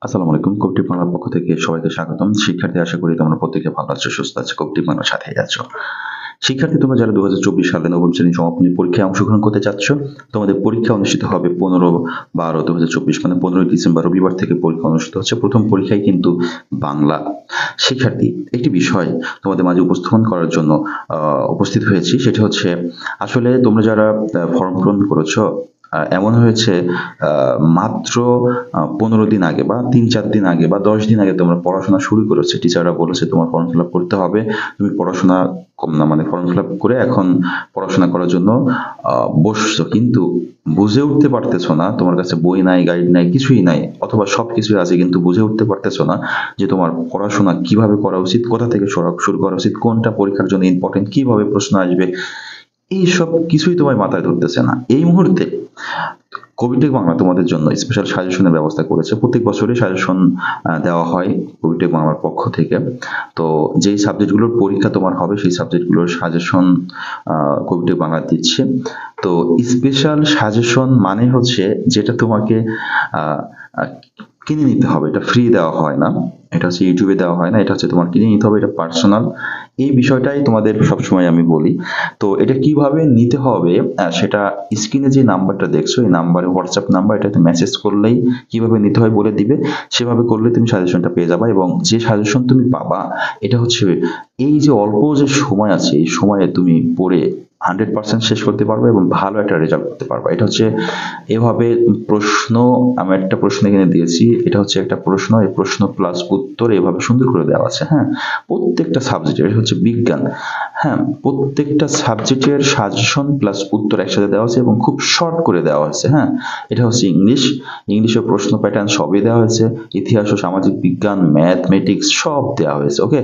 আসসালামু আলাইকুম। কবটিক বাংলার পক্ষ থেকে সবাইকে স্বাগতম। শিক্ষার্থী, আশা করি তোমরা প্রত্যেকে ভালো আছো, সুস্থ আছো, কবটিক বাংলার সাথেই আছো। শিক্ষার্থী, তোমরা যারা 2024 সালে নবম শ্রেণী সমাপনী পরীক্ষায় অংশগ্রহণ করতে চাচ্ছ, তোমাদের পরীক্ষা অনুষ্ঠিত হবে 15/12/2024 মানে 15ই ডিসেম্বর রবিবার থেকে পরীক্ষা অনুষ্ঠিত হচ্ছে। প্রথম পরীক্ষায় কিন্তু বাংলা। শিক্ষার্থী, একটি বিষয় তোমাদের মাঝে উপস্থাপন করার জন্য উপস্থিত হয়েছি, সেটা হচ্ছে আসলে তোমরা যারা ফর্ম পূরণ করেছো, এমন হয়েছে মাত্র 15 দিন আগে বা 3-4 দিন আগে বা 10 দিন আগে তোমরা পড়াশোনা শুরু করেছো। টিচাররা বলেছে তোমার ফর্ম ফিল আপ করতে হবে, তুমি পড়াশোনা মানে ফর্ম ফিল আপ করে এখন পড়াশোনা করার জন্য বসছো, কিন্তু বুঝে উঠতে পারতেছো না, তোমার কাছে বই নাই, গাইড নাই, কিছুই নাই, অথবা সবকিছুই আছে কিন্তু বুঝে উঠতে পারতেছো না যে তোমার পড়াশোনা কিভাবে করা উচিত, কোথা থেকে শুরু করা উচিত, কোনটা পরীক্ষার জন্য ইম্পর্টেন্ট, কিভাবে প্রশ্ন আসবে, এইসব কিছুই তোমার মাথায় ধরতেছে না। এই মুহূর্তে কবিটেক বাংলা তোমাদের জন্য স্পেশাল সাজেশনের ব্যবস্থা করেছে। প্রত্যেক বছরই সাজেশন দেওয়া হয় কবিটেক বাংলার পক্ষ থেকে। তো যেই সাবজেক্টগুলোর পরীক্ষা তোমার হবে সেই সাবজেক্টগুলোর সাজেশন কবিটেক বাংলা দিচ্ছে। তো স্পেশাল সাজেশন মানে হচ্ছে যেটা তোমাকে কিনে নিতে হবে, এটা ফ্রি দেওয়া হয় না, এটা হচ্ছে ইউটিউবে দেওয়া হয় না, এটা হচ্ছে তোমার কিনে নিতে হবে, এটা পার্সোনাল। এই বিষয়টাই তোমাদের সবসময় আমি বলি। তো এটা কিভাবে নিতে হবে সেটা স্ক্রিনে যে নাম্বারটা দেখছো, এই নাম্বারে হোয়াটসঅ্যাপ নাম্বার, এটাতে মেসেজ করলেই কিভাবে নিতে হয় বলে দিবে। সেভাবে করলে তুমি সাজেশনটা পেয়ে যাবা, এবং যে সাজেশন তুমি পাবা এটা হচ্ছে এই যে অল্প যে সময় আছে, এই সময়ে তুমি পড়ে 100% শেষ করতে পারবে এবং ভালো একটা রেজাল্ট করতে পারবে। এটা হচ্ছে এভাবে প্রশ্ন, আমি একটা প্রশ্ন এখানে দিয়েছি, এটা হচ্ছে একটা প্রশ্ন, এই প্রশ্ন প্লাস উত্তর এভাবে সুন্দর করে দেওয়া আছে। হ্যাঁ, প্রত্যেকটা সাবজেক্টের, এটা হচ্ছে বিজ্ঞান, হ্যাঁ, প্রত্যেকটা সাবজেক্টের সাজেশন প্লাস উত্তর একসাথে দেওয়া আছে এবং খুব শর্ট করে দেওয়া আছে। হ্যাঁ, এটা হচ্ছে ইংলিশের প্রশ্ন প্যাটার্ন সবই দেওয়া হয়েছে, ইতিহাস ও সামাজিক বিজ্ঞান, ম্যাথমেটিক্স সব দেওয়া হয়েছে। ওকে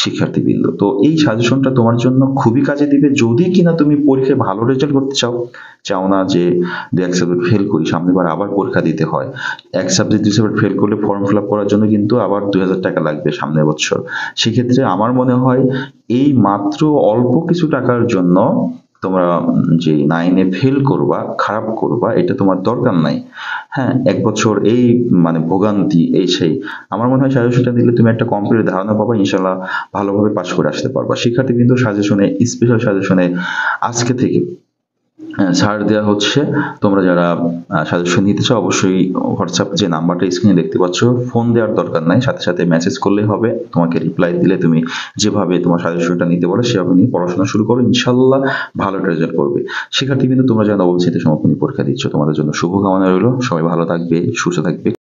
শিক্ষার্থীবৃন্দ, তো এই সাজেশনটা তোমার জন্য খুবই কাজে দিবে যদি কিনা তুমি পরীক্ষায় ভালো রেজাল্ট করতে চাও না যে এক সাবজেক্ট ফেল করি, সামনেবার আবার পরীক্ষা দিতে হয়। এক সাবজেক্ট 2 সাবজেক্ট ফেল করলে ফর্ম ফিল আপ করার জন্য কিন্তু আবার 2000 টাকা লাগবে সামনের বছর। সেক্ষেত্রে আমার মনে হয় এই মাত্র অল্প কিছু টাকার জন্য তোমরা যে 9-এ ফেল করবা, খারাপ করবা, এটা তোমার দরকার নাই। হ্যাঁ, 1 বছর এই মানে ভোগান্তি, এই সেই, আমার মনে হয় সাজেশনটা দিলে তুমি একটা কমপ্লিট ধারণা পাবা, ইনশাল্লাহ ভালোভাবে পাস করে আসতে পারবা। শিক্ষার্থী কিন্তু সাজেশনে, স্পেশাল সাজেশনে আজকে থেকে ছাড় দেওয়া হচ্ছে। তোমরা যারা সাজেশন নিতে চাও অবশ্যই হোয়াটসঅ্যাপ যে নাম্বারটা স্ক্রিনে দেখতে পাচ্ছ, ফোন দেওয়ার দরকার নাই, সাথে সাথে মেসেজ করলেই হবে। তোমাকে রিপ্লাই দিলে তুমি যেভাবে তোমার সাজেশনটা নিতে বলে সেভাবে নিয়ে পড়াশোনা শুরু করো, ইনশাল্লাহ ভালো রেজাল্ট করবে। শিক্ষার্থী কিন্তু তোমরা যারা নবম শ্রেণীতে সমাপনী পরীক্ষা দিচ্ছ, তোমাদের জন্য শুভকামনা রইল। সবাই ভালো থাকবে, সুস্থ থাকবে।